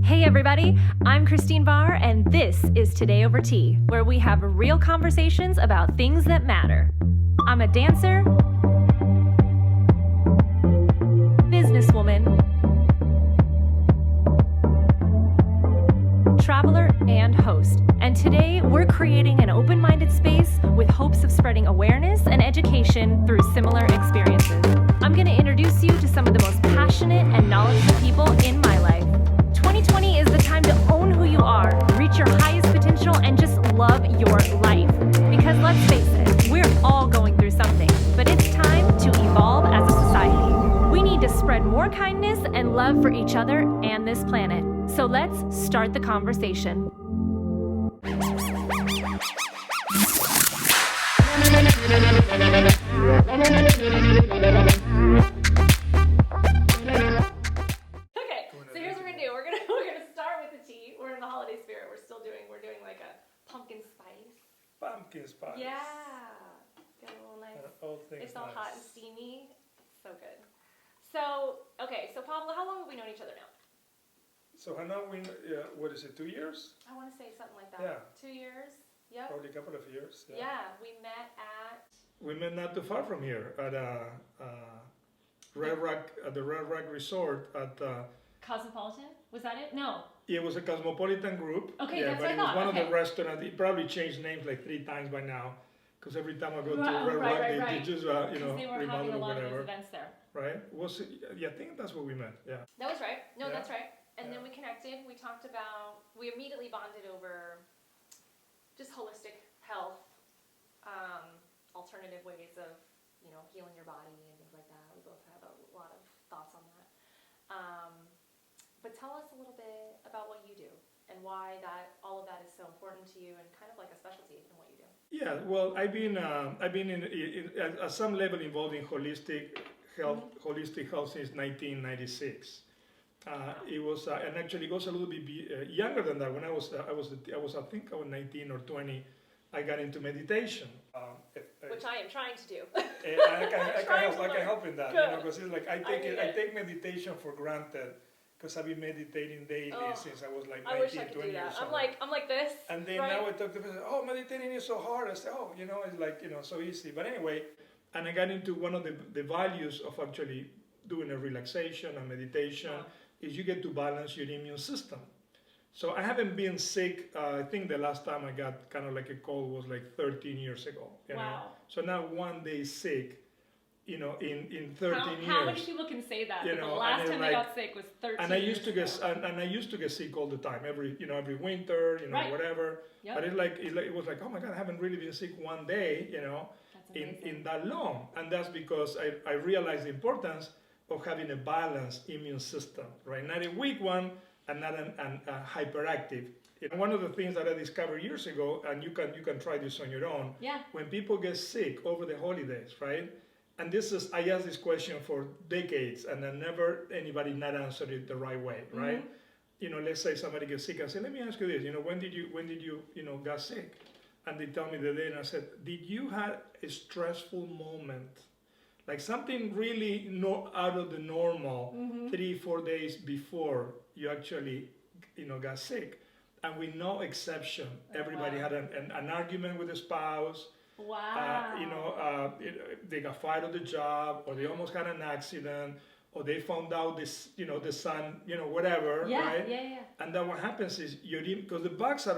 Hey everybody, I'm Christine Barr, and this is Today Over Tea, where we have real conversations about things that matter. I'm a dancer, businesswoman, traveler, and host. And today we're creating an open-minded space with hopes of spreading awareness and education through similar experiences. I'm going to introduce you to some of the most passionate and knowledgeable people in my life. 2020 is the time to own who you are, reach your highest potential, and just love your life. Because let's face it, we're all going through something, but it's time to evolve as a society. We need to spread more kindness and love for each other and this planet. So let's start the conversation. Pumpkin spice. Yeah. Got a little nice. It's all nice. hot and steamy. So good. So, Pablo, how long have we known each other now? So now what is it, 2 years? I want to say something like that. Yeah. 2 years? Yep. Probably a couple of years. Yeah, we met at... We met not too far from here at Red Rock Resort at... Cosmopolitan? Was that it? No. It was a Cosmopolitan group. Okay, yeah, that's but what I it was thought. one Okay. of the restaurants. It probably changed names like 3 times by now, because every time I go to Red Rock, they just they were remodel having a or lot of whatever. those events there. Right? I think that's where we met. Yeah. That was right. No, Yeah. that's right. And Yeah. then we connected. We talked about... We immediately bonded over just holistic health, alternative ways of, healing your body and things like that. We both have a lot of thoughts on that. But tell us a little bit about what you do and why all of that is so important to you and kind of like a specialty in what you do. Yeah, well, I've been at some level involved in holistic health since 1996. It was, and actually it goes a little bit younger than that. When I was I think I was 19 or 20. I got into meditation, Which I am trying to do. I can help in that, because it's like I take meditation for granted. Because I've been meditating daily since I was like 19, I wish I could 20 do that. years I'm old. like this. And then now I talk to people, meditating is so hard. I say, it's like, so easy. But anyway, and I got into one of the values of actually doing a relaxation and meditation is you get to balance your immune system. So I haven't been sick. I think the last time I got kind of like a cold was like 13 years ago. You know? So now one day sick. In 13 years. How many people can say that? The last time I got sick was 13 and I years used to get ago. and I used to get sick all the time, every winter, whatever. Yep. But it was like, oh my God, I haven't really been sick one day, in that long. And that's because I realized the importance of having a balanced immune system, right? Not a weak one and not a hyperactive. And one of the things that I discovered years ago, and you can try this on your own. Yeah. When people get sick over the holidays, right? And I asked this question for decades, and I never anybody not answered it the right way, right? Mm-hmm. Let's say somebody gets sick, and say, let me ask you this, when did you got sick? And they tell me the day, and I said, did you have a stressful moment, like something really out of the normal, 3-4 days before you actually, got sick? And with no exception, everybody had an argument with the spouse. Wow. They got fired on the job, or they almost had an accident, or they found out this, the son, whatever, right? Yeah. And then what happens is because the bugs are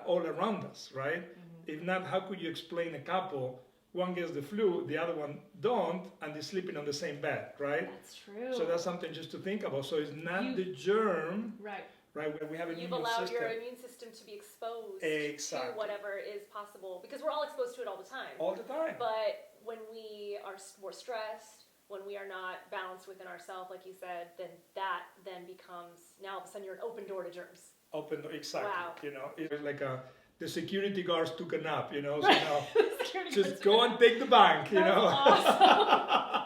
all around us, right? Mm-hmm. If not, how could you explain a couple? One gets the flu, the other one don't, and they're sleeping on the same bed, right? That's true. So that's something just to think about. So it's not the germ. Right. Right, where we have an You've immune allowed system. your immune system to be exposed Exactly. to whatever is possible, because we're all exposed to it all the time. All the time. But when we are more stressed, when we are not balanced within ourselves, like you said, then becomes, now all of a sudden you're an open door to germs. Exactly. Wow. It's like the security guards took a nap, so now just go and take the bank, That's awesome.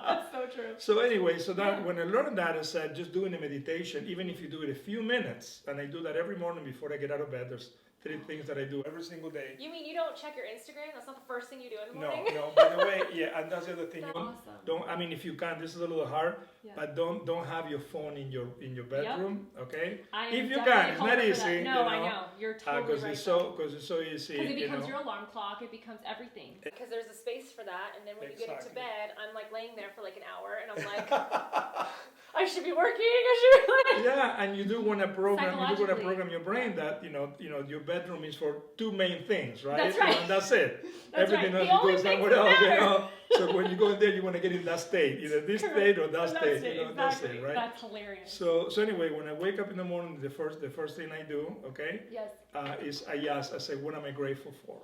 That's so true. So anyway, when I learned that, I said, just doing a meditation, even if you do it a few minutes, and I do that every morning before I get out of bed, there's Three things that I do every single day. You mean you don't check your Instagram? That's not the first thing you do in the No, morning? no. By the way, yeah, and that's the other thing. That's awesome. Don't. I mean, if you can, this is a little hard, Yeah. but don't have your phone in your bedroom. Okay. I am If you definitely can, it's not culprit for that. easy. No, I know. You're totally Because right. it's so easy. Because it you becomes know. your alarm clock. It becomes everything. Because there's a space for that, and then when you get into Exactly. bed, I'm like laying there for like an hour, and I'm like, I should be working. I should be like. Yeah, and you do want to program. You do want to Psychologically. program your brain that you know your bedroom is for two main things, right? That's right. And that's it. That's Everything right. else The you only go things somewhere that else, you matter. know. So when you go in there, you want to get in that state, either this Correct. state or that That's state. it, You know, exactly. that's it, right? That's hilarious. So anyway, when I wake up in the morning, the first thing I do, okay, Yes. is I say, what am I grateful for,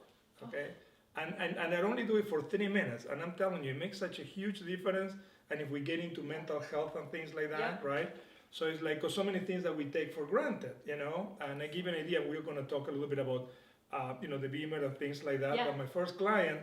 okay, and I only do it for 3 minutes, and I'm telling you, it makes such a huge difference. And if we get into mental health and things like that, Yeah. right? So it's like, 'cause so many things that we take for granted, you know. And I give you an idea. We're going to talk a little bit about, the Bemer and things like that. Yeah. But my first client,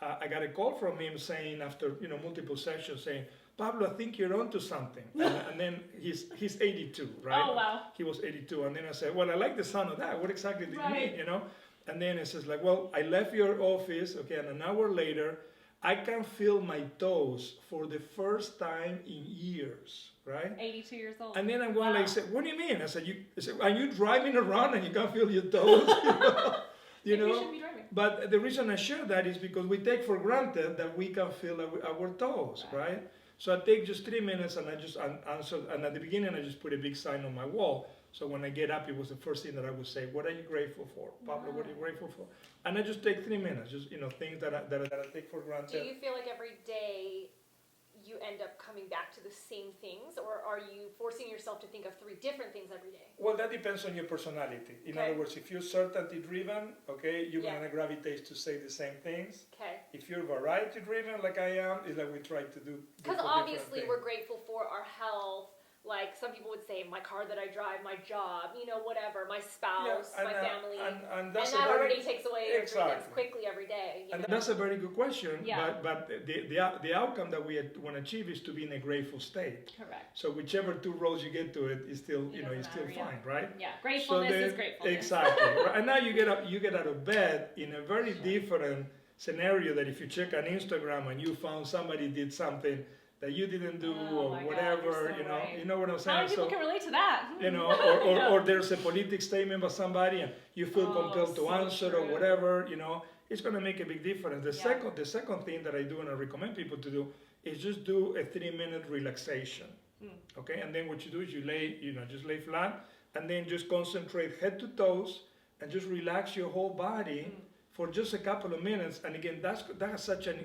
I got a call from him saying after multiple sessions saying, Pablo, I think you're onto something. And then he's 82, right? Oh wow. He was 82, and then I said, well, I like the sound of that. What exactly do you Right. mean, you know? And then it says like, well, I left your office, okay, and an hour later, I can feel my toes for the first time in years, right? 82 years old. And then I'm going Wow. like, say, what do you mean? I said, are you driving around and you can feel your toes? You Maybe know? you should be driving. But the reason I share that is because we take for granted that we can feel our toes, right? So I take just 3 minutes and I just answer. And at the beginning, I just put a big sign on my wall. So when I get up, it was the first thing that I would say, what are you grateful for? Pablo, what are you grateful for? And I just take 3 minutes, just, things that I take for Do granted. you feel like every day you end up coming back to the same things, or are you forcing yourself to think of 3 different things every day? Well, that depends on your personality. In Okay. other words, if you're certainty driven, okay, you're Yeah. going to gravitate to say the same things. Okay. If you're variety driven, like I am, it's like we try to do Because different obviously things. we're grateful for our health. Like some people would say, my car that I drive, my job, whatever, my spouse, my family. And And that's that a very, already takes away your Exactly. dreams quickly every day. and that's a very good question. Yeah. But the outcome that we want to achieve is to be in a grateful state. Correct. So whichever 2 rows you get to it is still, It it's doesn't still matter, yeah. fine, right? Yeah, gratefulness then- is gratefulness. Exactly. Right? And now you get out of bed in a very different scenario that if you check on Instagram and you found somebody did something that you didn't do Oh or my God, whatever, you're so right. you know what I'm How saying? many people can relate to that? Or Yeah. there's a politic statement by somebody and you feel Oh, compelled to so answer or true. whatever, it's going to make a big difference. The Yeah. second thing that I do and I recommend people to do is just do a 3-minute relaxation. Okay, and then what you do is you just lay flat and then just concentrate head to toes and just relax your whole body for just a couple of minutes. And again, that has such an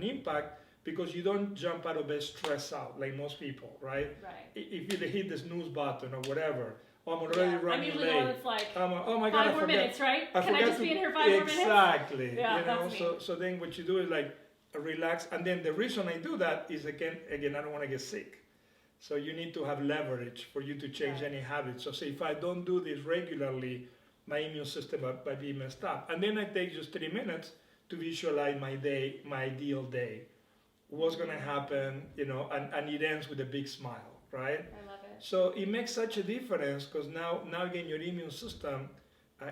impact because you don't jump out of bed stressed out like most people, right? Right. If you hit the snooze button or whatever, I'm already I'm running usually the one late. that's like, Oh my God, 5 I more forgot. minutes, right? I Can I forgot just to- be in here 5 more minutes? Exactly. Yeah, that's me. So then what you do is like relax, and then the reason I do that is again I don't want to get sick. So you need to have leverage for you to change Right. any habit. So say if I don't do this regularly, my immune system might be messed up. And then I take just 3 minutes to visualize my day, my ideal day. What's gonna happen, and it ends with a big smile, right? I love it. So it makes such a difference because now again your immune system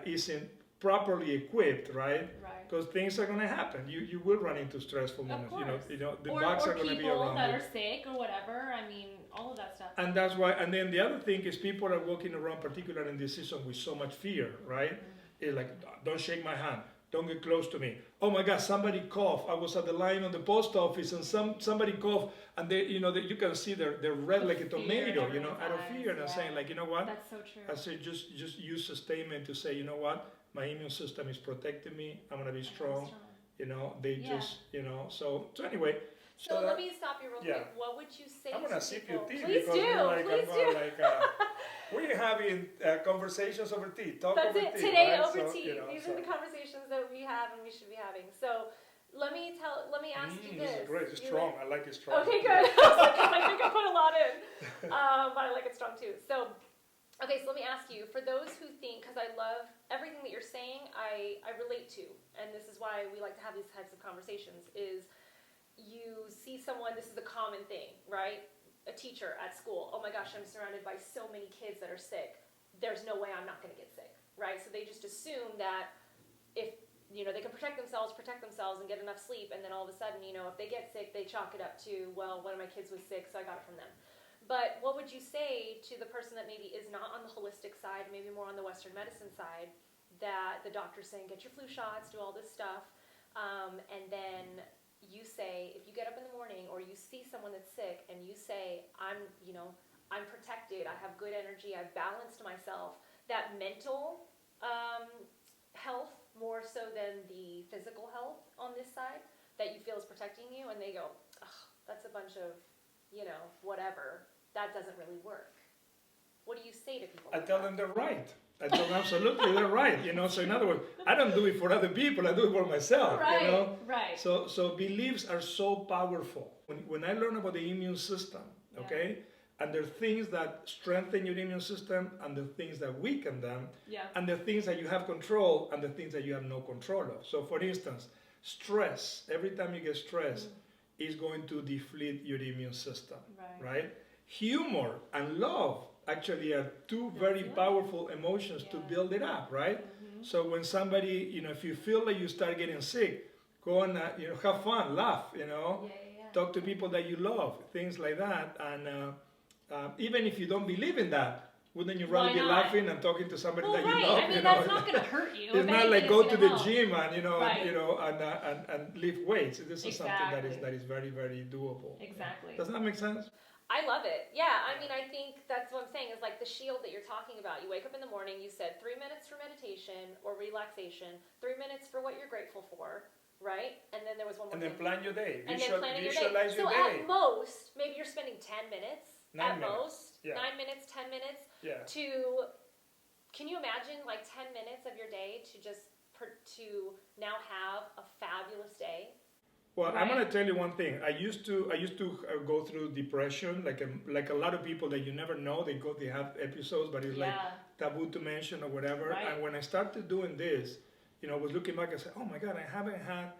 isn't properly equipped, right? Right. Because things are going to happen. You will run into stressful moments. course. The Or bugs are going to be people around. that you. are sick or whatever. I mean, all of that stuff. And that's why. And then the other thing is people are walking around, particularly in this season, with so much fear, right? It's like, don't shake my hand. Don't get close to me. Oh my God, somebody coughed. I was at the line on the post office and somebody coughed and they, you can see they're red like a Fear in tomato, everyone's out of eyes, fear. And I'm yeah. saying like, you know what? That's so true. I say just use a statement to say, you know what? My immune system is protecting me. I'm gonna be strong. They Yeah. just, so anyway. So let me stop you real yeah. quick. What would you say I'm gonna to sip people? your tea Please because do. we're like, Please I'm do. like, we're having conversations over tea. Talk That's over it. tea. Today right? over So, tea. These are the conversations that we have and we should be having. So let me ask you this. This is great. It's You strong. I like it strong. Okay, good. I think I put a lot in, but I like it strong too. So, okay, so let me ask you, for those who think, because I love everything that you're saying, I relate to, and this is why we like to have these types of conversations, is you see someone, this is a common thing, right? A teacher at school, oh my gosh, I'm surrounded by so many kids that are sick. There's no way I'm not going to get sick. right? So they just assume that if, they can protect themselves and get enough sleep, and then all of a sudden, if they get sick, they chalk it up to, well, one of my kids was sick, so I got it from them. But what would you say to the person that maybe is not on the holistic side, maybe more on the Western medicine side, that the doctor's saying, get your flu shots, do all this stuff, and then you say, if you get up in the morning or you see someone that's sick and you say, I'm protected, I have good energy, I've balanced myself, that mental health more so than the physical health on this side that you feel is protecting you, and they go, that's a bunch of, whatever, that doesn't really work. What do you say to people? I tell them they're right. I tell them absolutely they're right. So in other words, I don't do it for other people. I do it for myself. Right. Right. So beliefs are so powerful. When I learn about the immune system, okay, and there are things that strengthen your immune system, and the things that weaken them, and the things that you have control, and the things that you have no control of. So, for instance, stress. Every time you get stressed, is going to deplete your immune system, right? Humor and love actually are two very powerful emotions to build it up, right? So when somebody, if you feel like you start getting sick, go and have fun, laugh, talk to people that you love, things like that, and even if you don't believe in that, wouldn't you rather be laughing and talking to somebody that you love? I mean, that's not going to hurt you. It's not like go to the gym and and lift weights. This is something that is very, very doable. Exactly. Does that make sense? I love it. Yeah, I mean, I think that's what I'm saying is like the shield that you're talking about. You wake up in the morning, you said 3 minutes for meditation or relaxation, 3 minutes for what you're grateful for, right? And then there was one more thing. And then plan your day. Visualize your day. So at most, maybe you're spending 10 minutes. 9 minutes. 9 minutes, 10 minutes to, can you imagine like 10 minutes of your day to now have a fabulous day? Well, I'm going to tell you one thing. I used to go through depression, like a lot of people that you never know. They have episodes, but it's like taboo to mention or whatever. Right. And when I started doing this, I was looking back and said, oh my God, I haven't had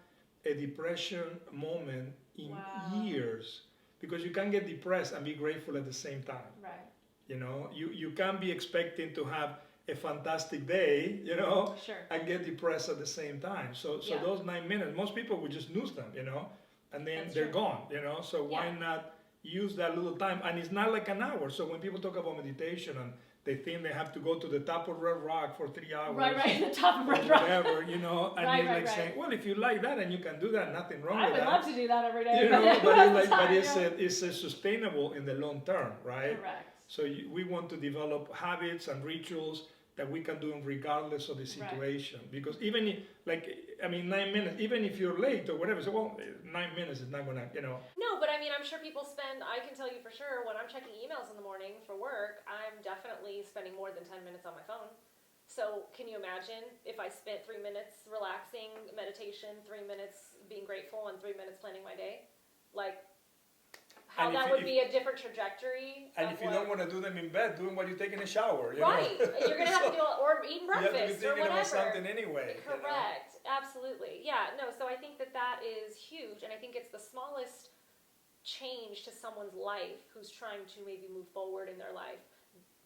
a depression moment in years, because you can't get depressed and be grateful at the same time. Right. You can't be expecting to have a fantastic day, and get depressed at the same time. So those 9 minutes, most people would just lose them, and then they're gone, So why not use that little time? And it's not like an hour. So when people talk about meditation and they think they have to go to the top of Red Rock for 3 hours, right, the top of Red Rock, whatever, and you're saying, well, if you like that and you can do that, nothing wrong with that. I would love to do that every day. But it's sustainable in the long term, right? Correct. So we want to develop habits and rituals that we can do regardless of the situation. Right. Because even 9 minutes, even if you're late or whatever, so 9 minutes is not gonna, No, but I mean, I'm sure people I can tell you for sure, when I'm checking emails in the morning for work, I'm definitely spending more than 10 minutes on my phone. So can you imagine if I spent 3 minutes relaxing, meditation, 3 minutes being grateful, and 3 minutes planning my day? How that would be a different trajectory. And if you don't want to do them in bed, do them while you take in a shower. Right. You're going to have to do it, or eating breakfast, you have to be thinking about something anyway. Correct. Absolutely. Yeah. No, so I think that is huge. And I think it's the smallest change to someone's life who's trying to maybe move forward in their life.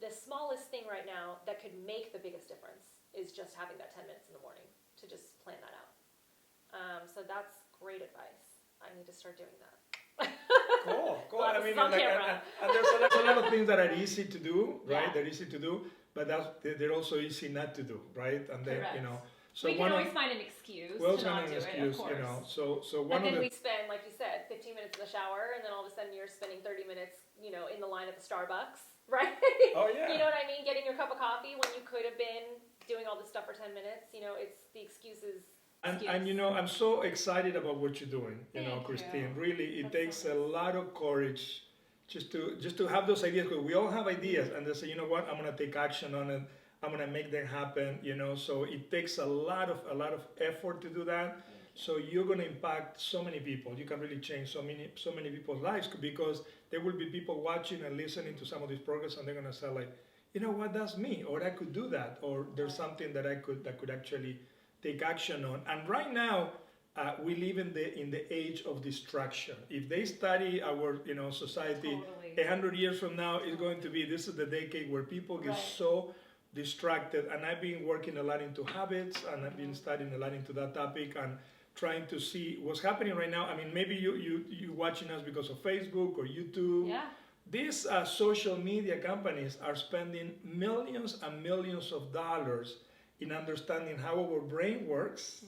The smallest thing right now that could make the biggest difference is just having that 10 minutes in the morning to just plan that out. So that's great advice. I need to start doing that. Cool. I mean, and there's a lot of things that are easy to do, right? They're easy to do, but they're also easy not to do, right? And then so we can always find an excuse to not do it, of course. But then we spend, like you said, 15 minutes in the shower, and then all of a sudden you're spending 30 minutes, in the line at the Starbucks, right? Oh yeah. You know what I mean? Getting your cup of coffee when you could have been doing all this stuff for 10 minutes. It's the excuses. And I'm so excited about what you're doing, Christine. Really, it takes a lot of courage just to have those ideas, because we all have ideas, and they say, you know what, I'm gonna take action on it. I'm gonna make them happen. So it takes a lot of effort to do that. So you're gonna impact so many people. You can really change so many people's lives, because there will be people watching and listening to some of these programs, and they're gonna say like, you know what, that's me, or I could do that, or there's something that could actually take action on. And right now, we live in the age of distraction. If they study our society, 100 years from now is going to be, this is the decade where people get so distracted. And I've been working a lot into habits, and I've been studying a lot into that topic and trying to see what's happening right now. I mean, maybe you watching us because of Facebook or YouTube. Yeah. These social media companies are spending millions and millions of dollars in understanding how our brain works,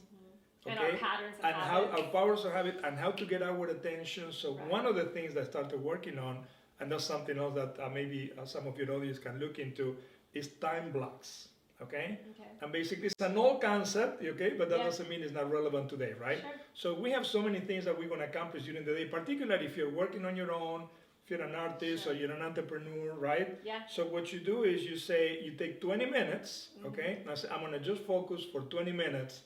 And our patterns of and how habit. our powers of habit, and how to get our attention. So Right. one of the things that I started working on, and that's something else that maybe some of your audience can look into, is time blocks. Okay? Okay. And basically it's an old concept, okay, but that Yeah. doesn't mean it's not relevant today, right? Sure. So we have so many things that we're going to accomplish during the day, particularly if you're working on your own, if you're an artist Sure. or you're an entrepreneur, right? Yeah. So what you do is you take 20 minutes, okay? And I say, I'm going to just focus for 20 minutes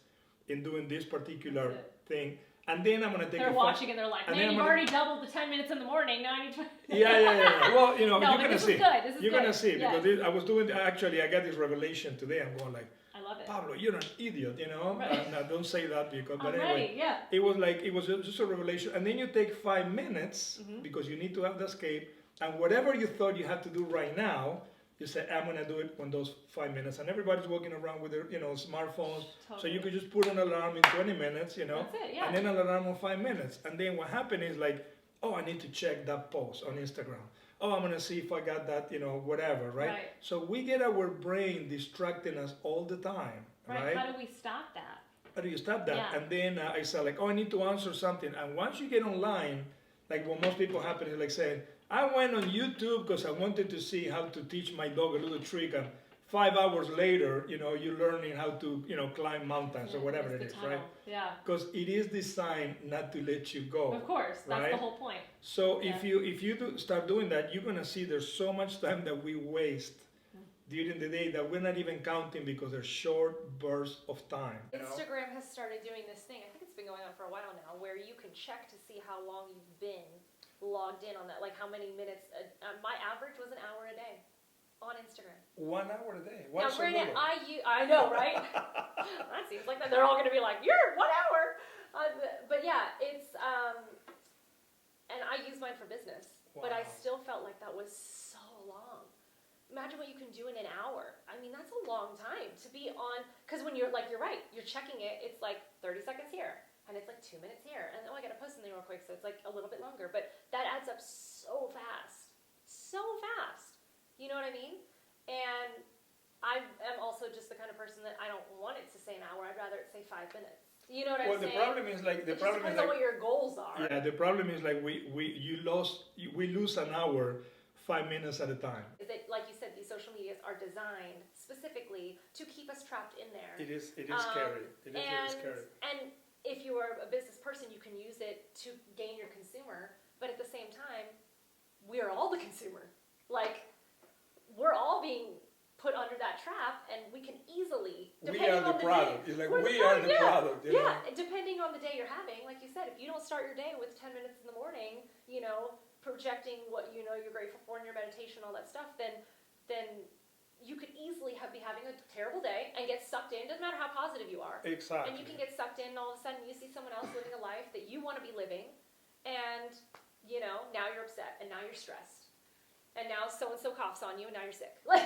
in doing this particular That's it. thing. And then I'm going to take They're watching and they're like, and man, then you've I'm gonna- already doubled the 10 minutes in the morning. Now I need to. Yeah. Well, you know, No, you're but going to this is see. good. This is You're good. going to see, Yeah. because I was doing, actually, I got this revelation today. I'm going like, I love it. Pablo, you're an idiot, you know? Right. No, don't say that because, but I'm anyway. ready. Yeah. It was just a revelation. And then you take 5 minutes because you need to have the escape. And whatever you thought you had to do right now, you say, I'm going to do it in those 5 minutes. And everybody's walking around with their, smartphones. So Totally. you could just put an alarm in 20 minutes, That's it, yeah. and then an alarm in 5 minutes. And then what happened is like, oh, I need to check that post on Instagram. Oh, I'm going to see if I got that, whatever, right? Right. So we get our brain distracting us all the time, right? How do we stop that? How do you stop that? Yeah. And then I said like, oh, I need to answer something. And once you get online, like what most people happen is like saying, I went on YouTube because I wanted to see how to teach my dog a little trick. And 5 hours later, you're learning how to, climb mountains or whatever it It's is, the right? tunnel. Yeah. Because it is designed not to let you go. Of course. That's right? the whole point. So Yeah. if you start doing that, you're gonna see there's so much time that we waste during the day that we're not even counting because they're short bursts of time. Instagram has started doing this thing, I think it's been going on for a while now, where you can check to see how long you've been logged in on that, like how many minutes. My average was an hour a day on Instagram. 1 hour a day. Now, What's so granted, little? I know, right? That seems like that they're all going to be like, you're 1 hour. But yeah, it's, and I use mine for business, but I Wow. still felt like that was so long. Imagine what you can do in an hour. I mean, that's a long time to be on, because when you're right, you're checking it, it's like 30 seconds here, and it's like 2 minutes here, and oh, I gotta post something real quick, so it's like a little bit longer, but that adds up so fast. You know what I mean? And I am also just the kind of person that I don't want it to say an hour, I'd rather it say 5 minutes. You know what I'm Well, saying? the problem is like It just depends on what your goals are. yeah, the problem is like we lose an hour 5 minutes at a time. Is that, like you said, these social medias are designed specifically to keep us trapped in there. It is scary. It is really scary. And if you are a business person, you can use it to gain your consumer, but at the same time, we are all the consumer. Like, we're all being put under that trap, and we can easily, We depending are the on the product. day, It's like we're we are the yeah, product. You know? Yeah, depending on the day you're having, like you said, if you don't start your day with 10 minutes in the morning, projecting what you're grateful for in your meditation, all that stuff, then you could easily be having a terrible day and get sucked in. Doesn't matter how positive you are. Exactly. And you can get sucked in, and all of a sudden you see someone else living a life that you want to be living, and now you're upset, and now you're stressed, and now so-and-so coughs on you, and now you're sick. Like,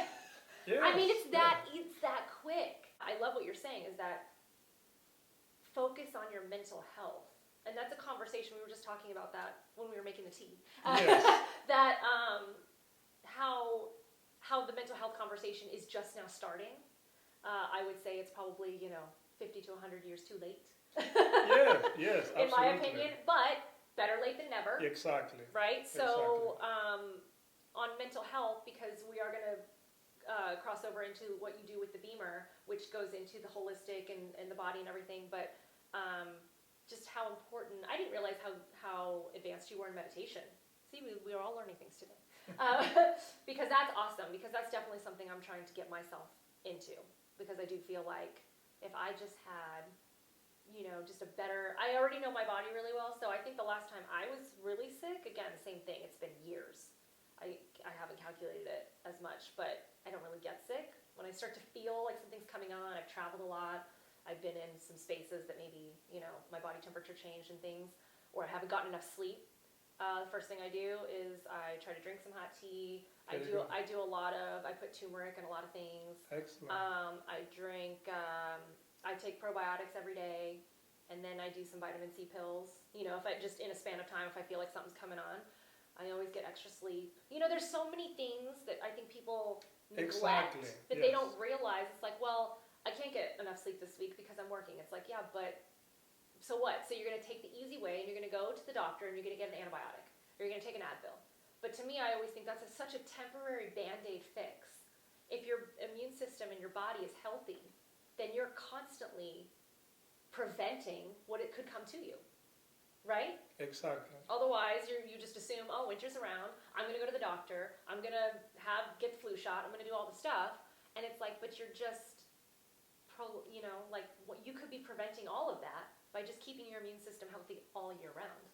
I mean, it's that quick. I love what you're saying, is that focus on your mental health. And that's a conversation, we were just talking about that when we were making the tea. Yes. That how the mental health conversation is just now starting. I would say it's probably 50 to 100 years too late. Yes, in my absolutely. opinion, but better late than never. Exactly. Right? So on mental health, because we are going to cross over into what you do with the Bemer, which goes into the holistic and the body and everything, but just how important, I didn't realize how advanced you were in meditation. See, we are all learning things today. Because that's awesome, because that's definitely something I'm trying to get myself into, because I do feel like if I just had, just a better, I already know my body really well, so I think the last time I was really sick, again, same thing, it's been years. I haven't calculated it as much, but I don't really get sick. When I start to feel like something's coming on, I've traveled a lot, I've been in some spaces that maybe, my body temperature changed and things, or I haven't gotten enough sleep. The first thing I do is I try to drink some hot tea. There you go. I put turmeric in a lot of things. Excellent. I take probiotics every day, and then I do some vitamin C pills. If I just in a span of time, if I feel like something's coming on, I always get extra sleep. There's so many things that I think people neglect that they don't realize. It's like, well, I can't get enough sleep this week because I'm working. It's like, yeah, but so what? So you're going to take the easy way, and you're going to go to the doctor, and you're going to get an antibiotic, or you're going to take an Advil. But to me, I always think that's such a temporary Band-Aid fix. If your immune system and your body is healthy, then you're constantly preventing what it could come to you, right? Exactly. Otherwise, you just assume, oh, winter's around, I'm going to go to the doctor, I'm going to get the flu shot, I'm going to do all the stuff, and it's like, but you're just, you could be preventing all of that by just keeping your immune system healthy all year round.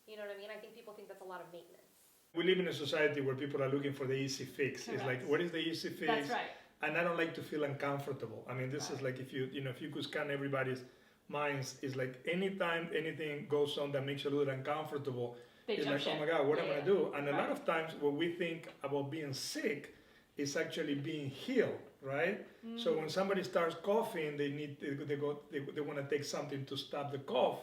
You know what I mean? I think people think that's a lot of maintenance. We live in a society where people are looking for the easy fix. Correct. It's like, what is the easy fix? That's right. And I don't like to feel uncomfortable. I mean, this is like if you could scan everybody's minds, it's like anytime anything goes on that makes you a little uncomfortable, it's like, oh my God, what am I gonna do? And a lot of times what we think about being sick is actually being healed, right? So when somebody starts coughing, they want to take something to stop the cough.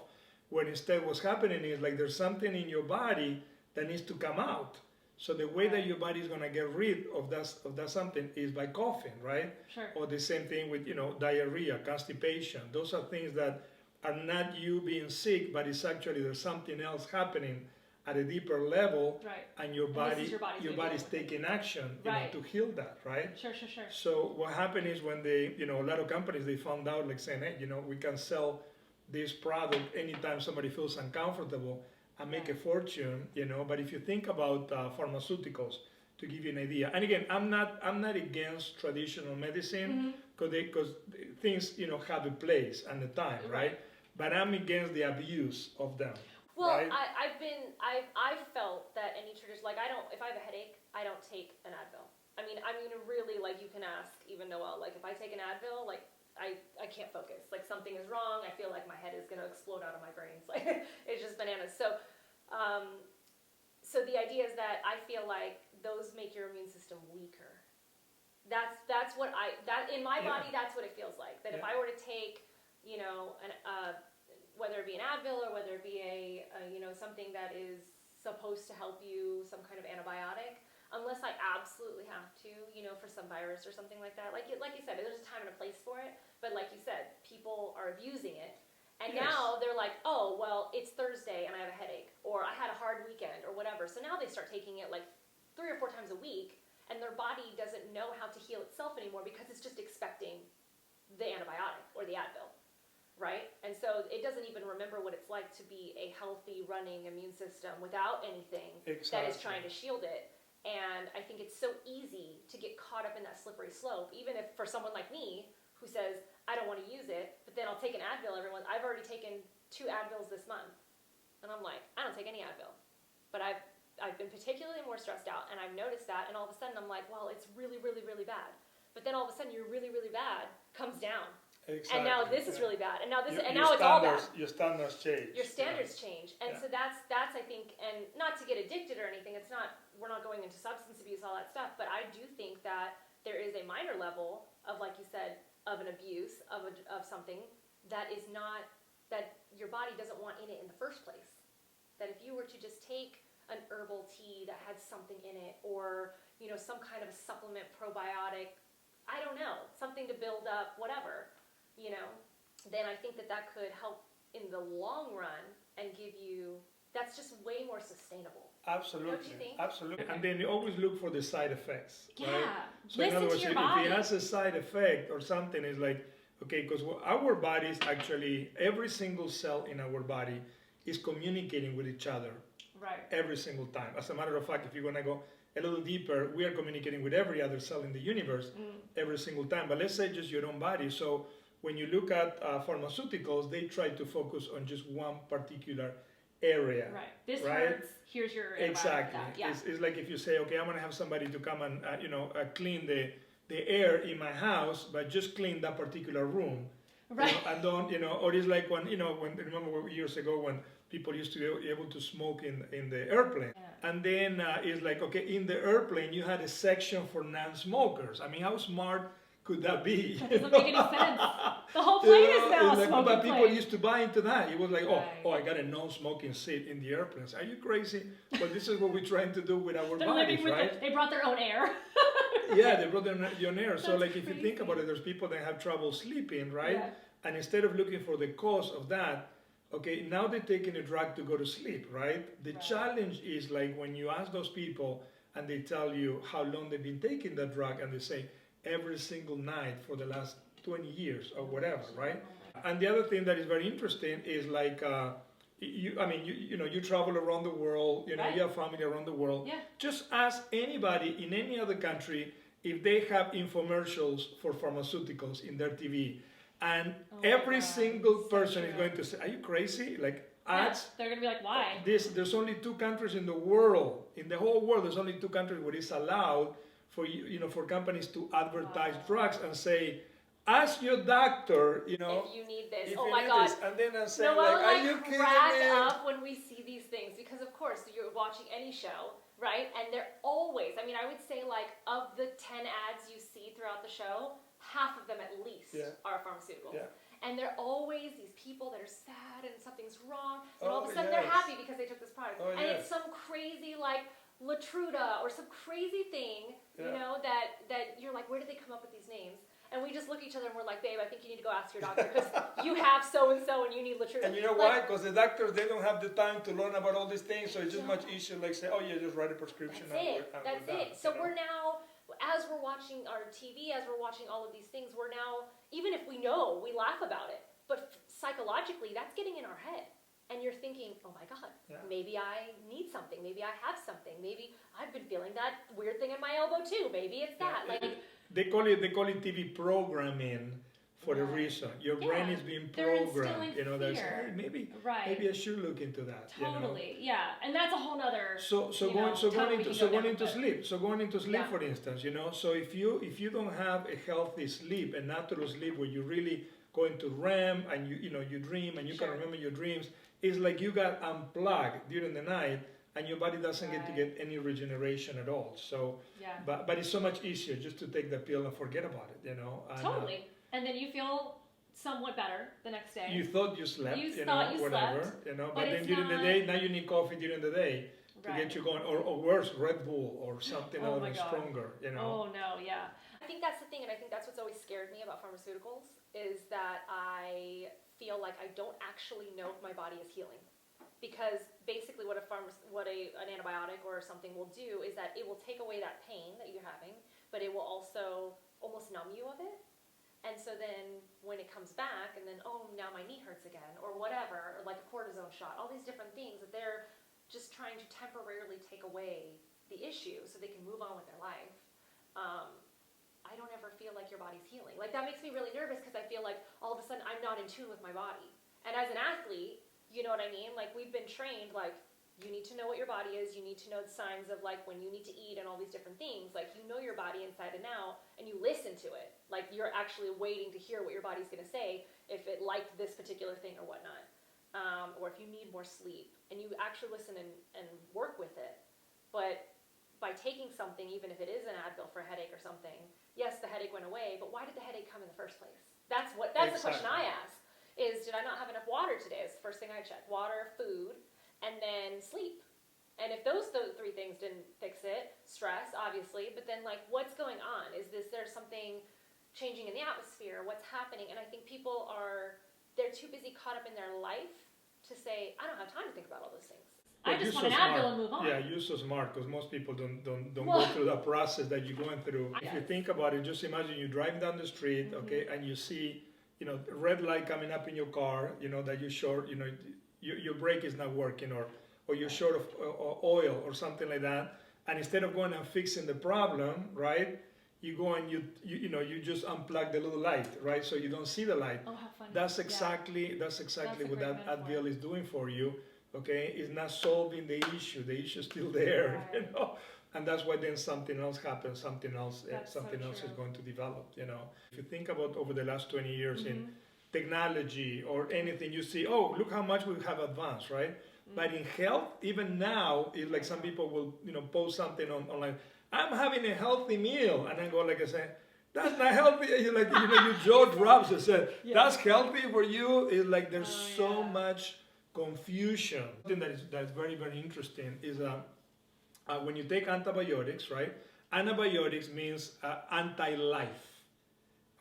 When instead what's happening is like there's something in your body that needs to come out. So the way that your body is going to get rid of that something is by coughing, right? Sure. Or the same thing with, diarrhea, constipation. Those are things that are not you being sick, but it's actually there's something else happening at a deeper level, right. And your body's taking action, right. To heal that, right? Sure. So what happened is when they, a lot of companies, they found out like saying, hey, we can sell this product anytime somebody feels uncomfortable and make a fortune, But if you think about pharmaceuticals, to give you an idea, and again, I'm not against traditional medicine because things, have a place and a time, right? But I'm against the abuse of them. Well, right? I've felt that any tradition, like if I have a headache, I don't take an Advil. I mean, really, like you can ask even Noelle, like if I take an Advil, like I can't focus. Like something is wrong. I feel like my head is going to explode out of my brains. Like it's just bananas. So the idea is that I feel like those make your immune system weaker. That's what in my body, that's what it feels like. That if I were to take, whether it be an Advil or whether it be a something that is supposed to help you, some kind of antibiotic, unless I absolutely have to, for some virus or something like that. Like you said, there's a time and a place for it. But like you said, people are abusing it. And now they're like, oh, well, it's Thursday and I have a headache. Or I had a hard weekend or whatever. So now they start taking it like 3 or 4 times a week. And their body doesn't know how to heal itself anymore because it's just expecting the antibiotic or the Advil. Right? And so it doesn't even remember what it's like to be a healthy running immune system without anything that is trying to shield it. And I think it's so easy to get caught up in that slippery slope, even if for someone like me who says, I don't want to use it, but then I'll take an Advil every month. I've already taken 2 Advils this month. And I'm like, I don't take any Advil. But I've been particularly more stressed out, and I've noticed that, and all of a sudden I'm like, well, it's really, really, really bad. But then all of a sudden your really, really bad comes down. Exactly. And now this is really bad, and now this, and now it's all bad. Your standards change. Your standards change, and so that's I think, and not to get addicted or anything. It's not, we're not going into substance abuse, all that stuff. But I do think that there is a minor level of, like you said, of an abuse of something that is not, that your body doesn't want in it in the first place. That if you were to just take an herbal tea that had something in it, or some kind of a supplement, probiotic, I don't know, something to build up whatever. Then I think that could help in the long run and give you, that's just way more sustainable. Absolutely. Don't you think? Absolutely. And then you always look for the side effects. Yeah. Right? So listen in other words, to your if body. it has a side effect or something, it's like, okay, because our bodies actually, every single cell in our body is communicating with each other. Right. Every single time. As a matter of fact, if you're going to go a little deeper, we are communicating with every other cell in the universe every single time. But let's say just your own body. So when you look at pharmaceuticals, they try to focus on just one particular area. Right. This hurts. Here's your antibiotic. Exactly. Yeah. It's like if you say, okay, I'm going to have somebody to come and clean the air in my house, but just clean that particular room. Right. And don't, or it's like when remember years ago when people used to be able to smoke in the airplane. Yeah. And then it's like, okay, in the airplane, you had a section for non-smokers. I mean, how smart could that be? That doesn't make any sense. The whole plane is now a like, smoking but people plane. used to buy into that. It was like, Right. I got a non-smoking seat in the airplanes. Are you crazy? But this is what we're trying to do with our They're bodies, living with right? they brought their own air. Yeah, they brought their own air. So That's like, if you think crazy. about it, there's people that have trouble sleeping, right? Yeah. And instead of looking for the cause of that, okay, now they're taking a drug to go to sleep, right? The Right. challenge is like when you ask those people and they tell you how long they've been taking that drug, and they say every single night for the last 20 years or whatever, right? And the other thing that is very interesting is like, you travel around the world, Right. you have family around the world. Yeah. Just ask anybody in any other country if they have infomercials for pharmaceuticals in their TV. And Oh my every God, single so person is true. going to say, are you crazy? Like Yeah, ads? they're gonna be like, why? There's only 2 countries in the world, in the whole world, there's only 2 countries where it's allowed for for companies to advertise Wow. drugs and say, ask your doctor, If you need this. if Oh you my need God. this. And then I say, Noelle like, and are I you kidding crack me? up when we see these things because, of course, you're watching any show, right? And they're always, I mean, I would say like of the 10 ads you see throughout the show, half of them at least Yeah. are pharmaceuticals. Yeah. And they're always these people that are sad and something's wrong, and all of Oh, a sudden they're yes. happy because they took this product. Oh, And yes. it's some crazy like Latruda or some crazy thing, Yeah. that you're like, where did they come up with these names? And we just look at each other and we're like, babe, I think you need to go ask your doctor because you have so and so and you need Latruda. And you know Like, why? Because the doctors, they don't have the time to learn about all these things, so it's just No. much easier, like say, oh yeah, just write a prescription. That's it. and That's we're done, it. So you know? we're now, as we're watching our TV, as we're watching all of these things, we're now, even if we know, we laugh about it. But psychologically, that's getting in our head. And you're thinking, oh my God, Yeah. maybe I need something. Maybe I have something. Maybe I've been feeling that weird thing in my elbow too. Maybe it's that. Yeah, Like, They call it TV programming for a Right. reason. Your Yeah. brain is being They're programmed. instilling That's fear. hey, maybe Right. I should look into that. Totally. Yeah. And that's a whole nother. So you know, topic we can go down, but- sleep. So going into sleep, Yeah. for instance, So if you don't have a healthy sleep, a natural sleep where you really go into REM and you dream and you Sure. can remember your dreams, it's like you got unplugged during the night and your body doesn't get to Right. get any regeneration at all. So, Yeah. but it's so much easier just to take the pill and forget about it. And, Totally. And then you feel somewhat better the next day. you thought you slept, You thought you whatever, slept, but but then it's during the not- day, now you need coffee during the day to Right. get you going, or worse, Red Bull or something Oh other my than God. stronger, Oh no, yeah. I think that's the thing, and I think that's what's always scared me about pharmaceuticals is that I feel like I don't actually know if my body is healing. Because basically what an antibiotic or something will do is that it will take away that pain that you're having, but it will also almost numb you of it. And so then when it comes back and then, oh, now my knee hurts again or whatever, or like a cortisone shot, all these different things that they're just trying to temporarily take away the issue so they can move on with their life. I don't ever feel like your body's healing. Like that makes me really nervous because I feel like all of a sudden I'm not in tune with my body. And as an athlete, you know what I mean? Like we've been trained, like you need to know what your body is. You need to know the signs of like when you need to eat and all these different things. Like you know your body inside and out and you listen to it. Like you're actually waiting to hear what your body's going to say if it liked this particular thing or whatnot. Or if you need more sleep and you actually listen and work with it. But by taking something, even if it is an Advil for a headache or something, yes, the headache went away, but why did the headache come in the first place? That's the question I ask is, did I not have enough water today? Is the first thing I check. Water, food, and then sleep. And if those 3 things didn't fix it, stress, obviously, but then like what's going on? Is there something changing in the atmosphere? What's happening? And I think people they're too busy caught up in their life to say, I don't have time to think about all those things. I But just you're want so an Advil smart. and move on. Yeah, you're so smart because most people don't Well- go through that process that you're going through. If you Yes. think about it, just imagine you driving down the street, okay, and you see, red light coming up in your car, that you're short, your brake is not working, or you're short of oil or something like that, and instead of going and fixing the problem, right, you go and you just unplug the little light, right, so you don't see the light. Oh, how funny. That's Yeah. exactly a what great that metaphor. Advil is doing for you. Okay, it's not solving the issue. The issue is still there, Right. and that's why then something else happens. Something else That's so is true. going to develop. If you think about over the last 20 years in technology or anything, you see, oh, look how much we have advanced, right? But in health, even now, it's like some people will, post something online. I'm having a healthy meal, and I go like I say, that's not healthy. You like, you jaw drops and said, that's healthy for you. It's like there's so much confusion. Something that's very, very interesting is when you take antibiotics, right? Antibiotics means anti-life.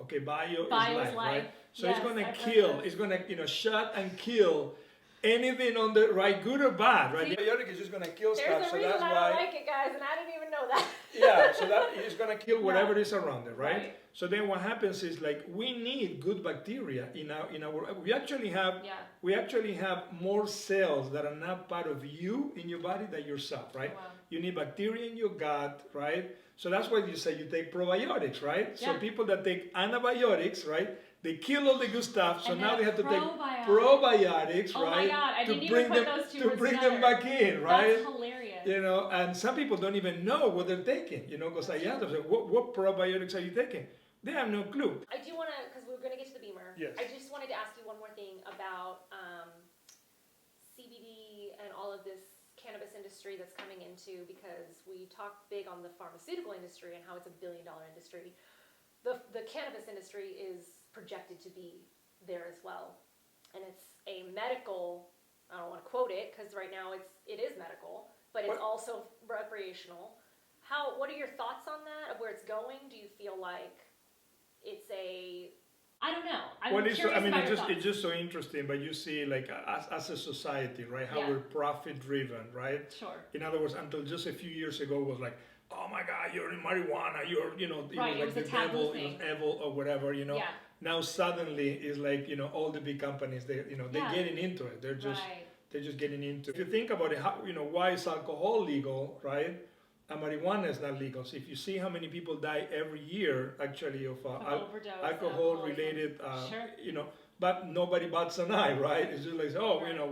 Okay, bio is life, right? So it's gonna kill. It's gonna shut and kill anything on the right, good or bad, right? The antibiotic is just gonna kill stuff. There's a reason I don't like it, guys, and I didn't even know that. Yeah, so that is gonna kill whatever is around it, right? So then what happens is like we need good bacteria in our we actually have more cells that are not part of you in your body than yourself, right? Wow. You need bacteria in your gut, right? So that's why you say you take probiotics, right? So people that take antibiotics, right? They kill all the good stuff, so And now then they have to take probiotics. probiotics, Oh my right? God, I to didn't bring even put them those two to words bring them together. back in, right? That's hilarious. And some people don't even know what they're taking, because I ask them, what probiotics are you taking? They have no clue. I do want to, because we're going to get to the Bemer. Yes. I just wanted to ask you one more thing about CBD and all of this cannabis industry that's coming into, because we talk big on the pharmaceutical industry and how it's $1 billion industry. The cannabis industry is projected to be there as well, and it's a medical. I don't want to quote it because right now it is medical, but it's also recreational. What are your thoughts on that? Of where it's going? Do you feel like it's a? I don't know. It's just so interesting. But you see, like as a society, right? How we're profit driven, right? Sure. In other words, until just a few years ago, it was like, oh my God, you're in marijuana. You're, Right, it was like the devil, it was evil or whatever, Yeah. Now suddenly it's like, all the big companies, they're getting into it. They're just getting into it. If you think about it, why is alcohol legal, right? And marijuana is not legal. So if you see how many people die every year, actually, of overdose, alcohol-related, Sure. but nobody bats an eye, right? It's just like,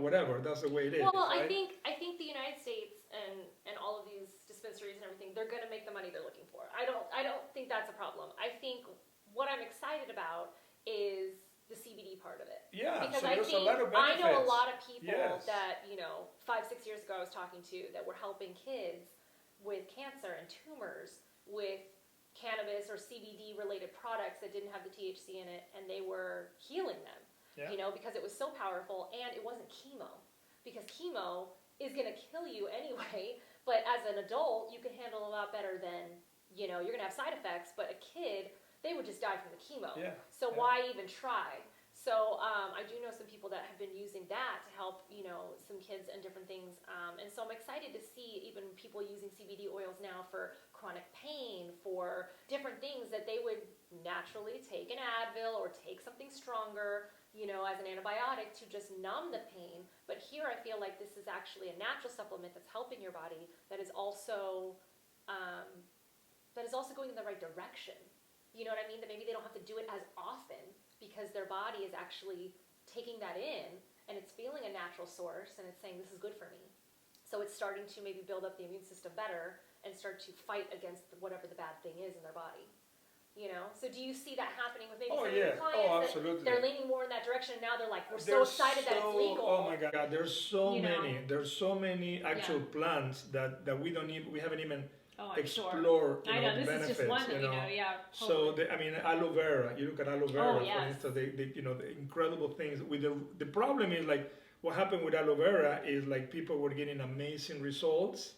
whatever. That's the way it is. Well, right? I think the United States and all of these dispensaries and everything, they're going to make the money they're looking for. I don't think that's a problem. I think what I'm excited about is the CBD part of it. Yeah, because so I there's think a lot of I know a benefits. lot of people Yes. that 5-6 years ago I was talking to that were helping kids with cancer and tumors with cannabis or CBD related products that didn't have the THC in it, and they were healing them. Yeah. Because it was so powerful, and it wasn't chemo, because chemo is going to kill you anyway. But as an adult, you can handle a lot better than you're going to have side effects. But a kid, they would just die from the chemo. Yeah. So why even try? So I do know some people that have been using that to help, some kids and different things. And so I'm excited to see even people using CBD oils now for chronic pain, for different things that they would naturally take an Advil or take something stronger, as an antibiotic to just numb the pain. But here I feel like this is actually a natural supplement that's helping your body that is also going in the right direction. You know what I mean? That maybe they don't have to do it as often because their body is actually taking that in and it's feeling a natural source and it's saying this is good for me. So it's starting to maybe build up the immune system better and start to fight against whatever the bad thing is in their body. So do you see that happening with maybe some of your clients? Oh, absolutely. They're leaning more in that direction, and now they're like, we're so excited that it's legal. Oh my God, there's so many actual plants that we haven't even explored I know, this benefits. is just one that So aloe vera. You look at aloe vera, Oh, yes. for instance. The incredible things with the problem is like what happened with aloe vera is like people were getting amazing results.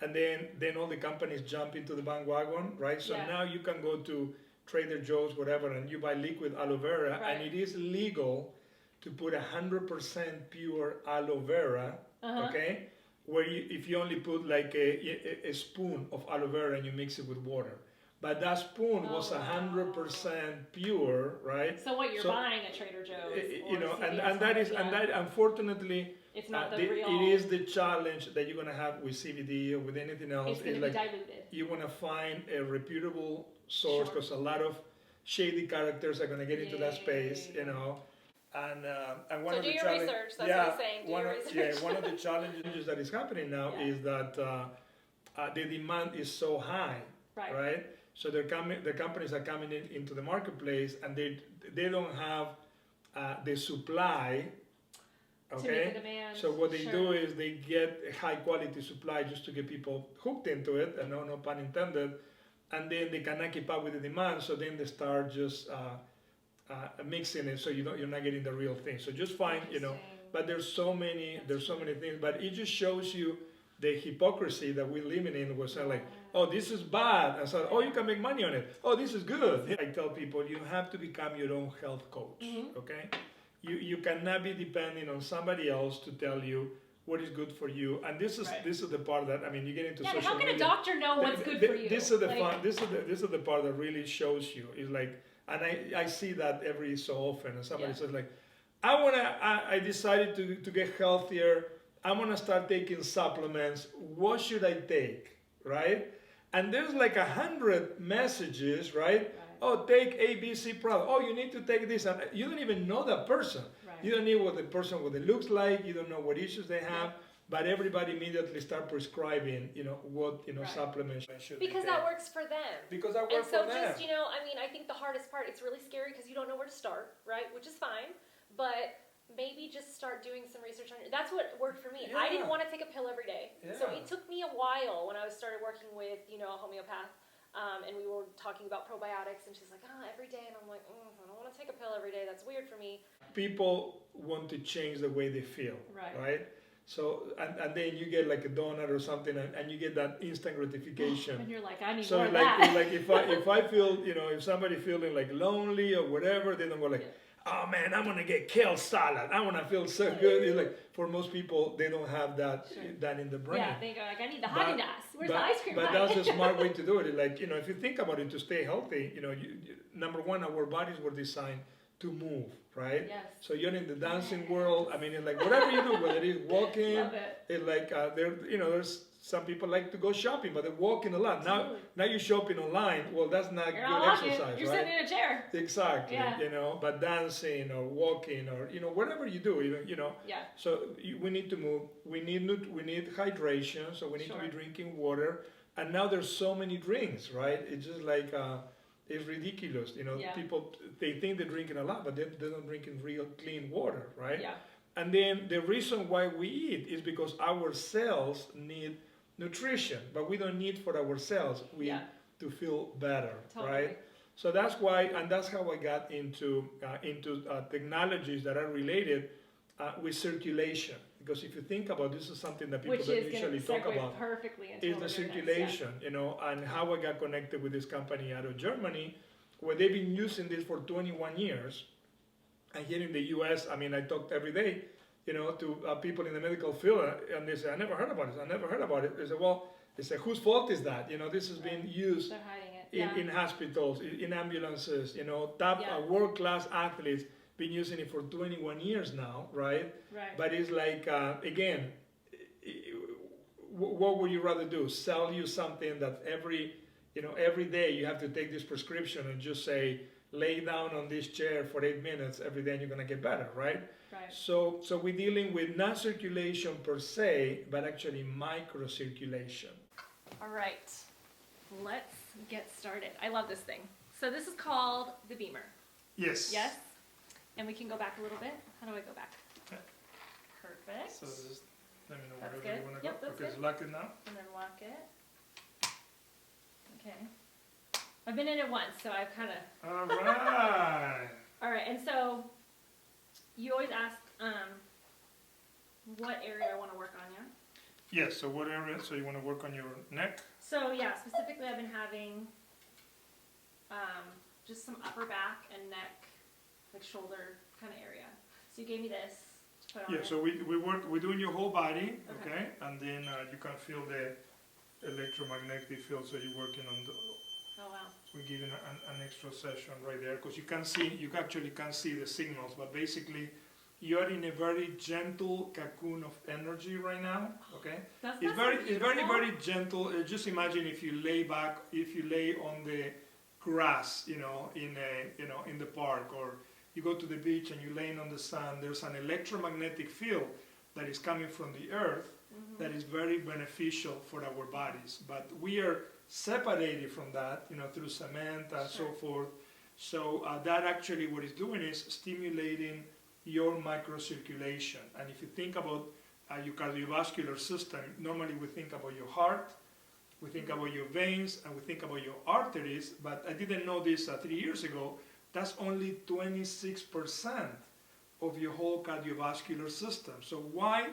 And then all the companies jump into the bandwagon, right? So now you can go to Trader Joe's, whatever, and you buy liquid aloe vera, Right. and it is legal to put 100% pure aloe vera, okay? Where if you only put like a spoon of aloe vera and you mix it with water. But that spoon was 100% pure, right? So what you're buying at Trader Joe's, and that unfortunately, it's not the real. it is the challenge that you're gonna have with CBD or with anything else. It's going to be diluted. You wanna find a reputable source because a lot of shady characters are gonna get into that space, And one So of do the your challenges, research. That's what he's saying. Do your research. one of the challenges that is happening now is that the demand is so high, right? So the companies are coming into the marketplace and they don't have the supply. To Okay, meet the demand. so what they Sure. do is they get a high quality supply just to get people hooked into it, and no pun intended, and then they cannot keep up with the demand, so then they start just mixing it, so you're not getting the real thing. So just find, Interesting. but there's so many things, but it just shows you the hypocrisy that we're living in. We're saying like, oh, this is bad, and so, oh, you can make money on it. Oh, this is good. I tell people you have to become your own health coach. Okay. You cannot be depending on somebody else to tell you what is good for you. And this is the part that, I mean, you get into social how can media. a doctor know what's good for you? This is the part that really shows you. Is like, and I see that every so often. And somebody says like, I decided to get healthier. I'm gonna start taking supplements. What should I take, right? And there's like 100 messages, right? Oh, take ABC product. Oh, you need to take this. And you don't even know that person. Right. You don't know what the person what it looks like. You don't know what issues they have. But everybody immediately start prescribing, what supplements should they Because take. that works for them. Because that And works so for them. just, I think the hardest part, it's really scary because you don't know where to start, right? Which is fine. But maybe just start doing some research on it. That's what worked for me. I didn't want to take a pill every day. So it took me a while when I started working with, a homeopath. And we were talking about probiotics, and she's like, every day. And I'm like, I don't want to take a pill every day. That's weird for me. People want to change the way they feel, right? So, and then you get like a donut or something, and you get that instant gratification. And you're like, I need So more of like, that. like if I feel, if somebody feeling like lonely or whatever, they don't go like, oh man, I'm gonna get kale salad. I wanna feel so good. It's like for most people, they don't have that in the brain. Yeah, they go like, I need the Haagen-Dazs. Where's the ice cream? But that's a smart way to do it. Like, if you think about it, to stay healthy, number one, our bodies were designed to move, right? Yes. So you're in the dancing world. I mean, it's like whatever you do, whether it's walking, Love it. it's like there's some people like to go shopping, but they're walking a lot. Now you're shopping online. Well, that's not You're good not walking. exercise, You're right? sitting in a chair. Exactly. Yeah. But dancing or walking or whatever you do, Yeah. So we need to move. We need hydration. So we need to be drinking water. And now there's so many drinks, right? It's just like it's ridiculous. People they think they're drinking a lot, but they're not drinking real clean water, right? Yeah. And then the reason why we eat is because our cells need nutrition, but we don't need for ourselves. We to feel better, right? So that's why, and that's how I got into technologies that are related with circulation. Because if you think about this, is something that people don't usually talk about. Perfectly into Is the circulation, and how I got connected with this company out of Germany, where they've been using this for 21 years. And here in the U.S., I mean, I talked every day, to people in the medical field, and they say, I never heard about it. I never heard about it. They say, well, whose fault is that? This has been used They're hiding it. in hospitals, in ambulances, top world-class athletes been using it for 21 years now, right? Right. But it's like, again, what would you rather do? Sell you something that every day you have to take this prescription and just say, lay down on this chair for 8 minutes every day and you're going to get better, right? Right. So we're dealing with not circulation per se, but actually microcirculation. All right. Let's get started. I love this thing. So this is called the Bemer. Yes. Yes? And we can go back a little bit. How do I go back? Okay. Perfect. So just let me know That's wherever good. you want to Yep, go. that's Okay, good. so lock it now. And then lock it. Okay. I've been in it once, so I've kind of... All right. All right, and so you always ask what area I want to work on, yeah? Yes, so what area? So you want to work on your neck? So yeah, specifically I've been having just some upper back and neck, like shoulder kind of area. So you gave me this to put on it. So we're doing your whole body, Okay. okay? And then you can feel the electromagnetic field, so you're working on the... Oh wow. We're giving an extra session right there, because you actually can't see the signals, but basically you're in a very gentle cocoon of energy right now, okay? It's very gentle. Just imagine if you lay on the grass, in the park, or you go to the beach and you're laying on the sun. There's an electromagnetic field that is coming from the earth that is very beneficial for our bodies, but we are separated from that, through cement and so forth. So that actually what it's doing is stimulating your microcirculation. And if you think about your cardiovascular system, normally we think about your heart, we think about your veins, and we think about your arteries, but I didn't know this 3 years ago. That's only 26% of your whole cardiovascular system. So why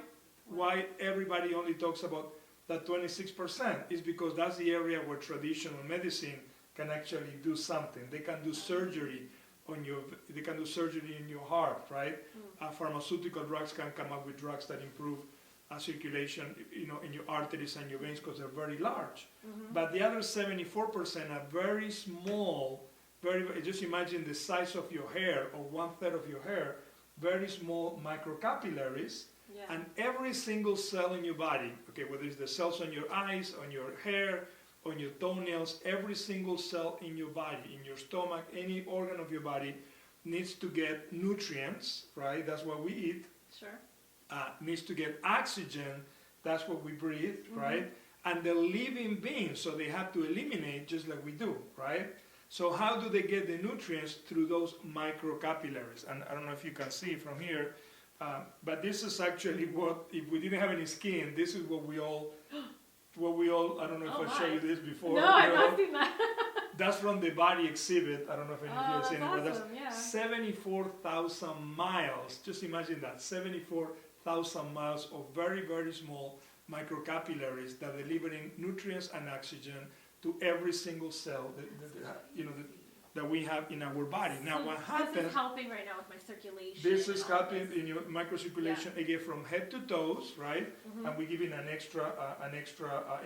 everybody only talks about that 26% is because that's the area where traditional medicine can actually do something. They can do surgery they can do surgery in your heart, right? Pharmaceutical drugs can come up with drugs that improve circulation, in your arteries and your veins because they're very large. But the other 74% are very small, just imagine the size of your hair or 1/3 of your hair, very small microcapillaries. Yeah. And every single cell in your body, okay, whether it's the cells on your eyes, on your hair, on your toenails, every single cell in your body, in your stomach, any organ of your body needs to get nutrients, right? That's what we eat. Sure. Needs to get oxygen, that's what we breathe, right? And they're living beings, so they have to eliminate just like we do, right? So how do they get the nutrients? Through those microcapillaries. And I don't know if you can see from here, but this is actually what, if we didn't have any skin, this is what we all, I don't know if I showed you this before. No, I've not seen that. That's from the body exhibit. I don't know if any of you have seen it, but that's awesome, yeah. 74,000 miles. Just imagine that, 74,000 miles of very, very small microcapillaries that are delivering nutrients and oxygen to every single cell that we have in our body. Now, what happens? This is helping right now with my circulation. This is helping in your microcirculation again from head to toes, right? And we're giving an extra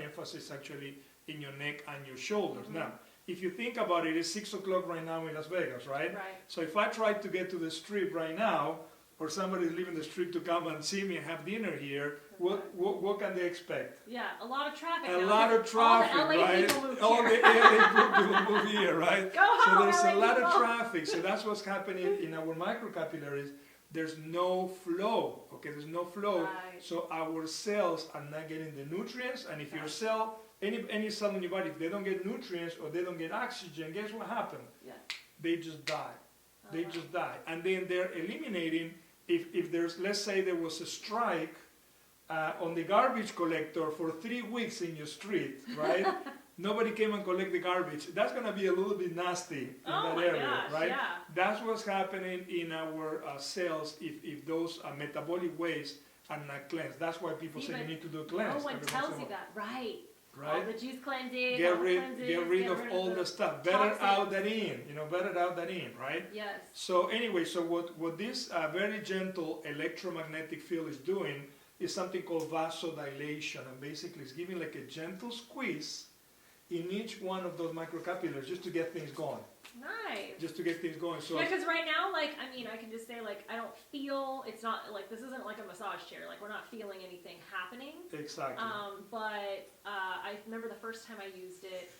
emphasis actually in your neck and your shoulders. Now, if you think about it, it's 6 o'clock right now in Las Vegas, right? Right. So if I try to get to the strip right now, or somebody's leaving the strip to come and see me and have dinner here, what can they expect? Yeah, a lot of traffic. A now, lot of traffic, all the LA right? people moved All here. the LA people move here, right? Go home, So there's LA a lot people. of traffic. So that's what's happening in our microcapillaries. There's no flow, okay? There's no flow. Right. So our cells are not getting the nutrients. And if your cell, any cell in your body, if they don't get nutrients or they don't get oxygen, guess what happens? Yeah. They just die. They just die. And then they're eliminating, if there's, let's say there was a strike on the garbage collector for 3 weeks in your street, right? Nobody came and collect the garbage. That's going to be a little bit nasty in that area, gosh, right? Yeah. That's what's happening in our cells if those metabolic waste are not cleansed. That's why people say you need to do a cleanse. No one every tells once in you a while. that, right? All Right? the juice cleansing, Get all the rid cleanses, of all the stuff. Better toxins. out than in. Better out than in, right? Yes. So anyway, so what this very gentle electromagnetic field is doing is something called vasodilation, and basically it's giving like a gentle squeeze in each one of those microcapillaries just to get things going. Nice. Just to get things going. So Yeah, because right now, I can just say, I don't feel, it's not, this isn't like a massage chair, we're not feeling anything happening. exactly. But I remember the first time I used it,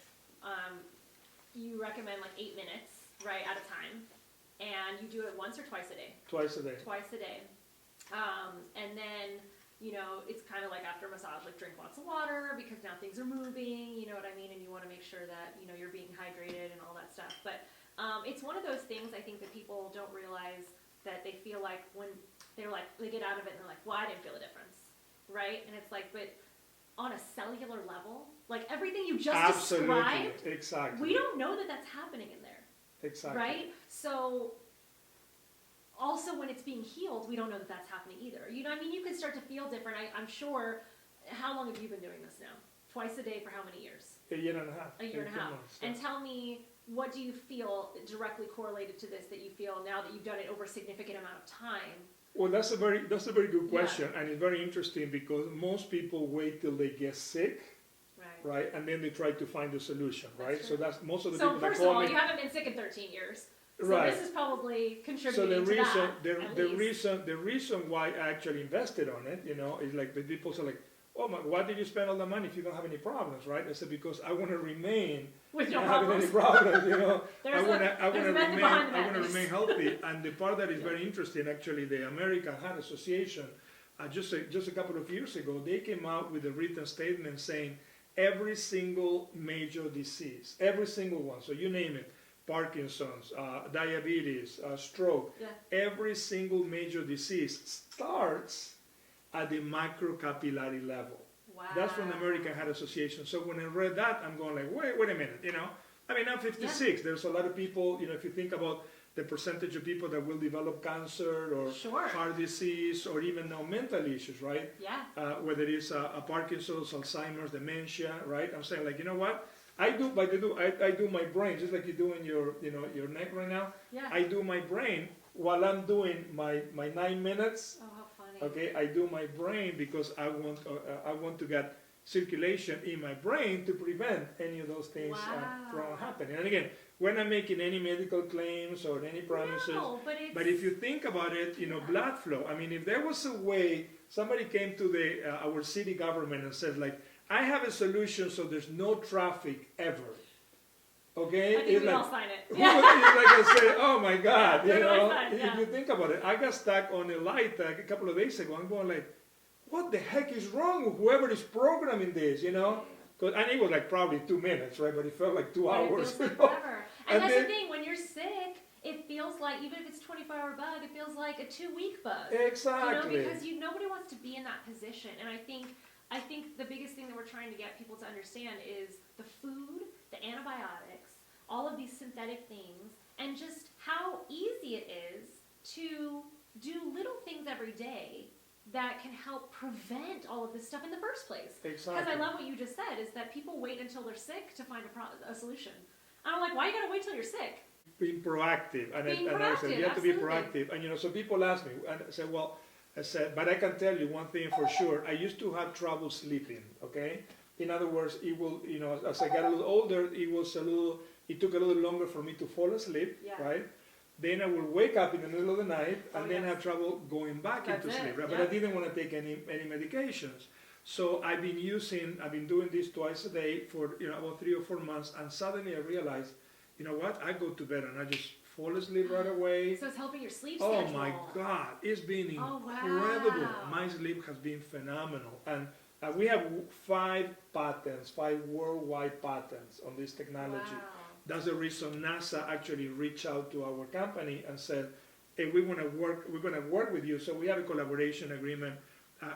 you recommend 8 minutes, right, at a time, and you do it once or twice a day? Twice a day. Twice a day. And then, it's kind of like after a massage, drink lots of water because now things are moving, you know what I mean? And you want to make sure that, you're being hydrated and all that stuff. But it's one of those things I think that people don't realize that they feel like when they get out of it and they're like, well, I didn't feel a difference, right? And it's but on a cellular level, everything you just described, Exactly. we don't know that that's happening in there, Exactly. right? So also when it's being healed, we don't know that that's happening either. You can start to feel different. I'm sure. How long have you been doing this now? Twice a day for how many years? A year and a half. A year and a 18 half. months, And tell me, what do you feel directly correlated to this that you feel now that you've done it over a significant amount of time? Well, that's a very good question, and it's very interesting because most people wait till they get sick, right, and then they try to find a solution, right? That's So true. that's most of the So people that first of call all, me. you haven't been sick in 13 years. So Right. this is probably So contributing to that. the reason why I actually invested on it, is the people say oh my, why did you spend all the money if you don't have any problems, right? I said because I want to remain with no not having problems. any problems, There's I want there's to a method behind I want to madness. remain healthy. And the part that is very interesting, actually, the American Heart Association, just a couple of years ago, they came out with a written statement saying every single major disease, every single one, so you name it, Parkinson's, diabetes, stroke, Yeah. every single major disease starts at the microcapillary level. Wow. That's from the American Heart Association. So when I read that, I'm going like, wait a minute, I mean, I'm 56. Yeah. There's a lot of people, if you think about the percentage of people that will develop cancer or Sure. heart disease or even now mental issues, right? Yeah. Whether it's a Parkinson's, Alzheimer's, dementia, right? I'm saying like, you know what? I do my brain, just like you do in your neck right now. Yeah. I do my brain while I'm doing my 9 minutes. Oh, how funny. Okay, I do my brain because I want to get circulation in my brain to prevent any of those things from happening. And again, we're not making any medical claims or any promises. No, but if you think about it, blood flow. I mean, if there was a way, somebody came to our city government and said like, I have a solution so there's no traffic ever. Okay, I think we all sign it. Who is like I say, oh my God, Yeah, if you think about it, I got stuck on a light a couple of days ago. I'm going like, what the heck is wrong with whoever is programming this, And it was like probably 2 minutes, right? But it felt like 2 hours. It feels like forever. And that's the thing, when you're sick, it feels like, even if it's a 24-hour bug, it feels like a 2-week bug. Exactly. Because nobody wants to be in that position. And I think the biggest thing that we're trying to get people to understand is the food, the antibiotics, all of these synthetic things, and just how easy it is to do little things every day that can help prevent all of this stuff in the first place. Exactly. Because I love what you just said, is that people wait until they're sick to find a solution. And I'm like, why you gotta wait till you're sick? Being proactive. And I said, you have to be proactive. And so people ask me, and I said, but I can tell you one thing for sure. I used to have trouble sleeping, okay? In other words, it will, as I got a little older, it took a little longer for me to fall asleep, right? Then I will wake up in the middle of the night and then have trouble going back into sleep, right? But I didn't want to take any medications. So I've been doing this twice a day for about 3 or 4 months, and suddenly I realized, you know what? I go to bed and I just fall asleep right away. So it's helping your sleep schedule. Oh my God, it's been incredible. My sleep has been phenomenal. And we have 5 worldwide patents on this technology. Wow. That's the reason NASA actually reached out to our company and said, hey, we're going to work with you. So we have a collaboration agreement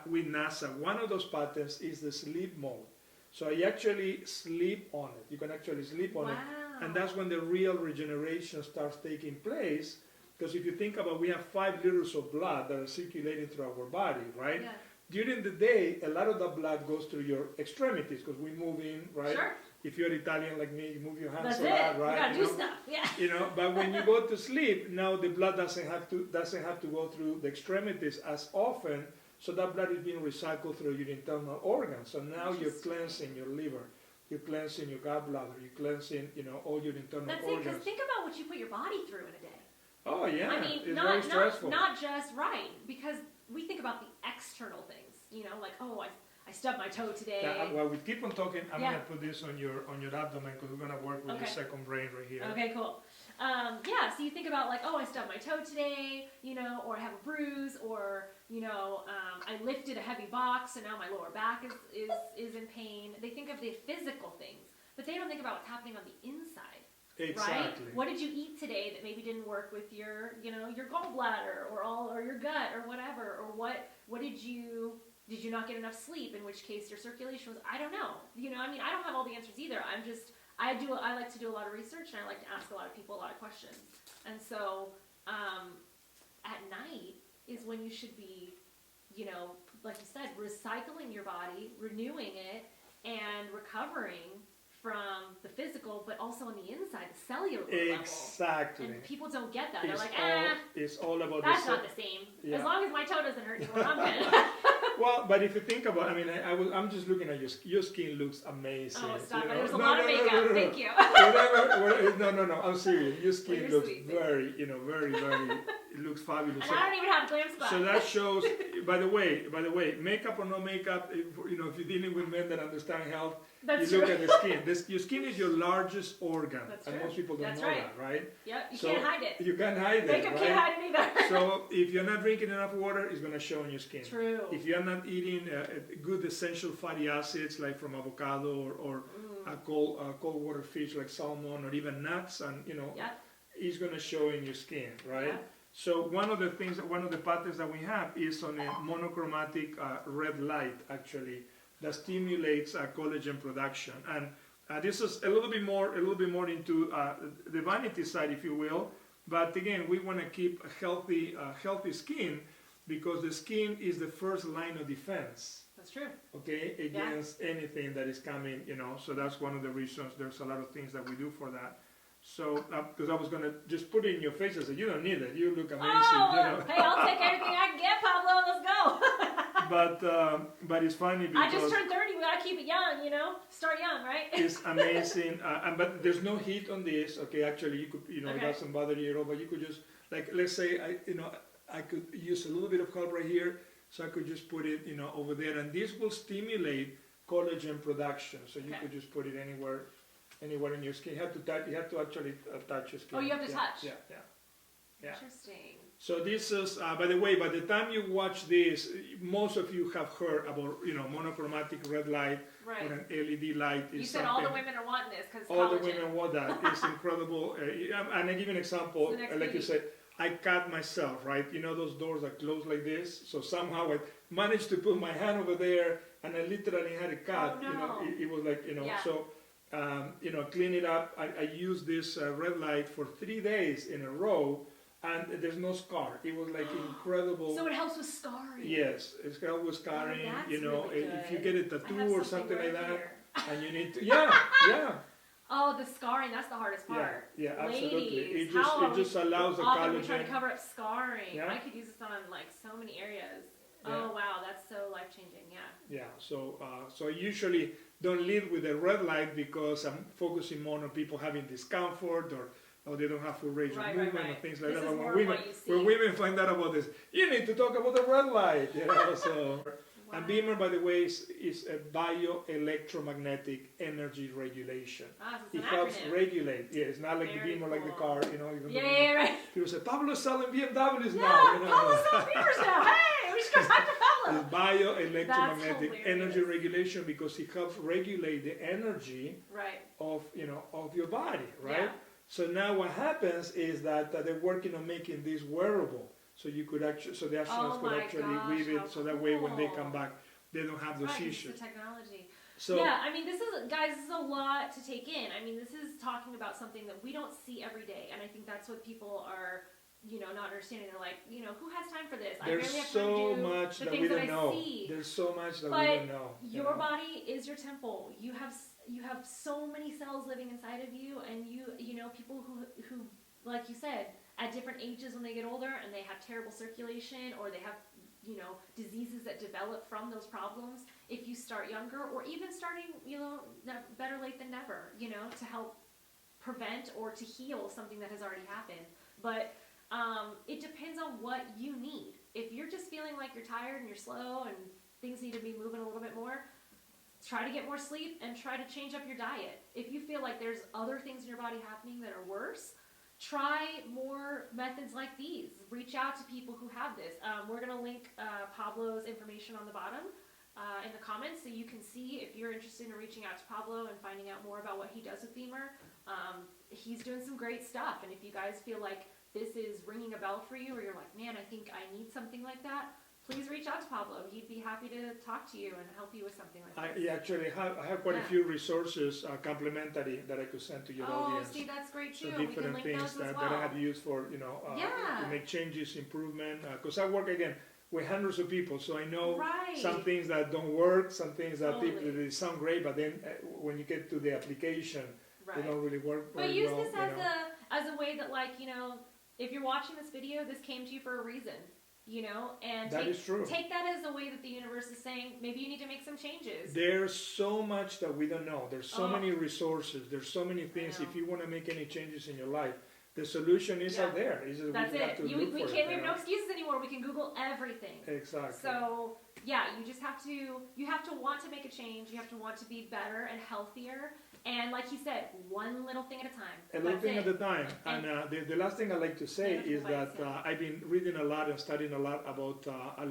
with NASA. One of those patents is the sleep mode. So I actually sleep on it. You can actually sleep on it. And that's when the real regeneration starts taking place. Because if you think about, we have 5 liters of blood that are circulating through our body, right? Yeah. During the day, a lot of that blood goes through your extremities because we move in, right? Sure. If you're Italian like me, you move your hands That's a lot, it. right? You gotta do stuff, yeah. But when you go to sleep, now the blood doesn't have to go through the extremities as often, so that blood is being recycled through your internal organs. So now you're cleansing your liver, you're cleansing your gallbladder, you're cleansing, all your internal organs. That's it, because think about what you put your body through in a day. Oh yeah, I mean, it's very stressful. Not just right, because we think about the external things, like, oh, I stubbed my toe today. Yeah, well, we keep on talking. I'm gonna put this on your abdomen because we're gonna work with your second brain right here. Okay, cool. So you think about like, oh, I stubbed my toe today, or I have a bruise, or I lifted a heavy box and now my lower back is in pain. They think of the physical things, but they don't think about what's happening on the inside. Exactly. Right? What did you eat today that maybe didn't work with your gallbladder or your gut or whatever, or what did you not get enough sleep, in which case your circulation was, I don't know. I don't have all the answers either. I like to do a lot of research, and I like to ask a lot of people a lot of questions. And so at night is when you should be, like you said, recycling your body, renewing it, and recovering from the physical, but also on the inside, the cellular level. Exactly. And people don't get that. They're like, it's all about that's not the same. Yeah. As long as my toe doesn't hurt anymore, I'm good. Well, but if you think about, I'm just looking at your skin looks amazing. Oh, stop it. There's a lot of makeup. Thank you. No, I'm serious. Your skin looks very, very, very, it looks fabulous. And I don't even have glam spots. So that shows. By the way, makeup or no makeup, if you're dealing with men that understand health, That's you look true. at the skin. Your skin is your largest organ, That's and true. most people don't That's know right. that, right? Yep, you So can't hide it. You can't hide it, Makeup right? can't hide it either. So if you're not drinking enough water, it's going to show on your skin. True. If you're not eating good essential fatty acids like from avocado or cold water fish like salmon or even nuts, and Yep. it's going to show in your skin, right? Yeah. So one of the patterns that we have is on a monochromatic red light, actually, that stimulates collagen production. And this is a little bit more into the vanity side, if you will. But again, we want to keep a healthy skin, because the skin is the first line of defense. That's true. Okay, against anything that is coming, So that's one of the reasons. There's a lot of things that we do for that. So, because I was gonna just put it in your face and say, you don't need it. You look amazing. Oh, hey, I'll take everything I can get, Pablo. Let's go. But it's funny because I just turned 30. We gotta keep it young, Start young, right? it's amazing. But there's no heat on this. Okay, actually, you could, it Okay. doesn't bother you at all. But you could just, like, let's say, I could use a little bit of help right here, so I could just put it, over there, and this will stimulate collagen production. So you could just put it anywhere in your skin. You have to actually touch your skin. Oh, you have to touch. Yeah. Interesting. So this is, by the way, by the time you watch this, most of you have heard about, monochromatic red light Right. or an LED light. You Is said all the something- women are wanting this because all the women want that. It's incredible. And I give you an example. It's the next Like you baby. said, I cut myself, right? Those doors that close like this. So somehow I managed to put my hand over there, and I literally had a cut. Oh, no. It was like, Yeah. So, clean it up. I used this red light for 3 days in a row, and there's no scar. It was like incredible. So it helps with scarring. Yes, it's helped with scarring. that's really If you good. get a I have tattoo or something right like that, here. and you need to, yeah. Oh, the scarring, that's the hardest part. Yeah, absolutely. Ladies, It just allows the often we try to collagen. cover up scarring. Yeah. I could use this on like so many areas. Yeah. Oh wow, that's so life changing. Yeah. Yeah, so I usually don't lead with the red light, because I'm focusing more on people having discomfort or they don't have full range of Right, movement right. or things like This that. is But more when of women, what you see. when women find out about this, you need to talk about the red light. So. Wow. And Bemer, by the way, is a bioelectromagnetic energy regulation. Ah, so It it's an helps acronym. regulate. Yeah, it's not like Very the Beamer, like the cool. car. Even Yeah, though yeah, right. people say Pablo's selling BMWs Yeah, now. Pablo sells beers now. Hey, we should go talk to Pablo. It's bioelectromagnetic That's energy hilarious. regulation, because it helps regulate the energy Right. of your body, right? Yeah. So now what happens is that they're working on making this wearable, so you could actually, so the astronauts Oh could my actually gosh, weave it, how so that way when they cool. come back, they don't have those Right, this is issues. the technology. So Yeah, I mean, this is a lot to take in. I mean, this is talking about something that we don't see every day, and I think that's what people are, not understanding. They're like, who has time for this? I there's barely have so time to do much the that things we that don't I know. see. There's so much that But we don't know. Your body is your temple. You have so many cells living inside of you, and people who like you said, at different ages when they get older and they have terrible circulation, or they have diseases that develop from those problems. If you start younger, or even starting, better late than never, to help prevent or to heal something that has already happened. But it depends on what you need. If you're just feeling like you're tired and you're slow and things need to be moving a little bit more, try to get more sleep and try to change up your diet. If you feel like there's other things in your body happening that are worse, try more methods like these. Reach out to people who have this. We're going to link Pablo's information on the bottom in the comments, so you can see if you're interested in reaching out to Pablo and finding out more about what he does with Bemer. He's doing some great stuff, and if you guys feel like this is ringing a bell for you, or you're like, man, I think I need something like that, please reach out to Pablo. He'd be happy to talk to you and help you with something like this. I actually have quite a few resources complimentary that I could send to your audience. Oh, see, that's great too. So We can different link things those as that well. I have used for Yeah. to make changes, improvement. Because I work again with hundreds of people, so I know Right. some things that don't work, some things that Totally. people they sound great, but then when you get to the application, Right. they don't really work But very use well. this as a way that, like, if you're watching this video, this came to you for a reason, and That is true. take that as a way that the universe is saying, maybe you need to make some changes. There's so much that we don't know. There's so Oh. many resources. There's so many things. know. If you want to make any changes in your life, The solution is Yeah. out there. It's just That's we have it. to look We for can't. it. We have no excuses anymore. We can Google everything. Exactly. So yeah, you just have to. You have to want to make a change. You have to want to be better and healthier. And like he said, one little thing at a time. A little That's thing it. at a time. And the last thing I like to say Manageable is that bites, yeah. I've been reading a lot and studying a lot about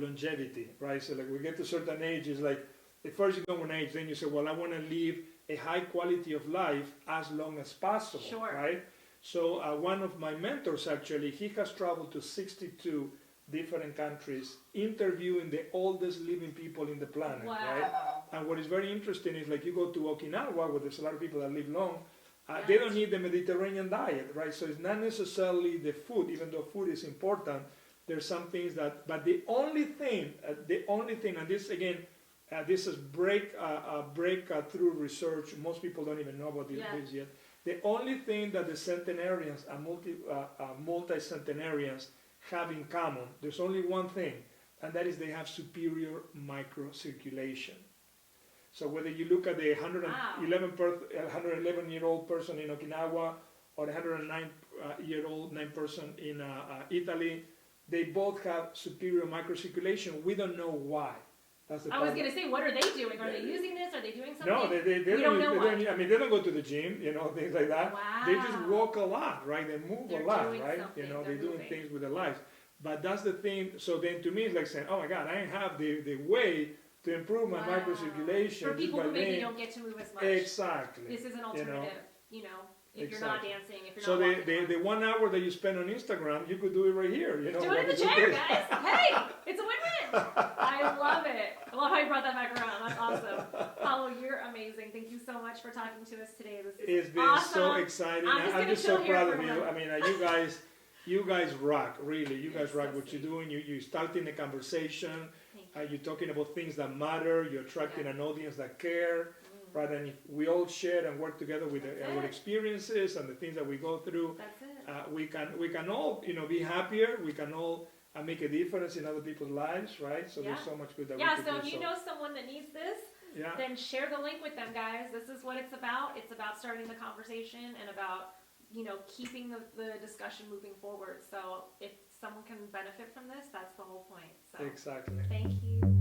longevity, right? So like we get to a certain age, it's like at first you go an age, then you say, well, I want to live a high quality of life as long as possible, Sure. right? So one of my mentors actually, he has traveled to 62 different countries, interviewing the oldest living people in the planet, right? Wow. And what is very interesting is like you go to Okinawa, where there's a lot of people that live long, Yeah. they don't need the Mediterranean diet, right? So it's not necessarily the food, even though food is important. There's some things that, but the only thing, and this again, this is breakthrough research. Most people don't even know about this yet. The only thing that the centenarians and multi-centenarians have in common, there's only one thing, and that is they have superior microcirculation. So whether you look at the 111-year-old person in Okinawa or the 109-year-old person in Italy, they both have superior microcirculation. We don't know why. That's the I was problem. going to say, what are they doing? Are they using this? Are they doing something? No, they We don't know why. I mean, they don't go to the gym, things like that. Wow. They just walk a lot, right? They move They're a lot, doing right? something. They're They're doing moving. things with their lives. But that's the thing. So then to me, it's like saying, oh my God, I have the way to improve my Wow. microcirculation. For people just who by maybe being- don't get to move as much. Exactly. This is an alternative, if you're not Exactly. dancing, if you're So not walking around. the 1 hour that you spend on Instagram, you could do it right here. Do it in the like chair, this. guys. Hey, it's a win-win. I love it. I love how you brought that back around. That's awesome. Paulo, you're amazing. Thank you so much for talking to us today. This is It's been awesome. so exciting. I'm just I'm gonna just so chill here proud for of a you. minute. I mean, you guys rock, really. You guys It's rock so what you're sweet. doing. You're starting a conversation. Thank you. You're talking about things that matter. You're attracting Yeah. an audience that care, Mm, right? And if we all share and work together with That's our it. experiences and the things that we go through, That's it. we can all, be happier. We can all make a difference in other people's lives, right? So there's Yeah. so much good that Yeah, we so can if do. you know someone that needs this, Yeah. then share the link with them, guys. This is what it's about. It's about starting the conversation and about, keeping the discussion moving forward. So if someone can benefit from this, that's the whole point. So Exactly. thank you.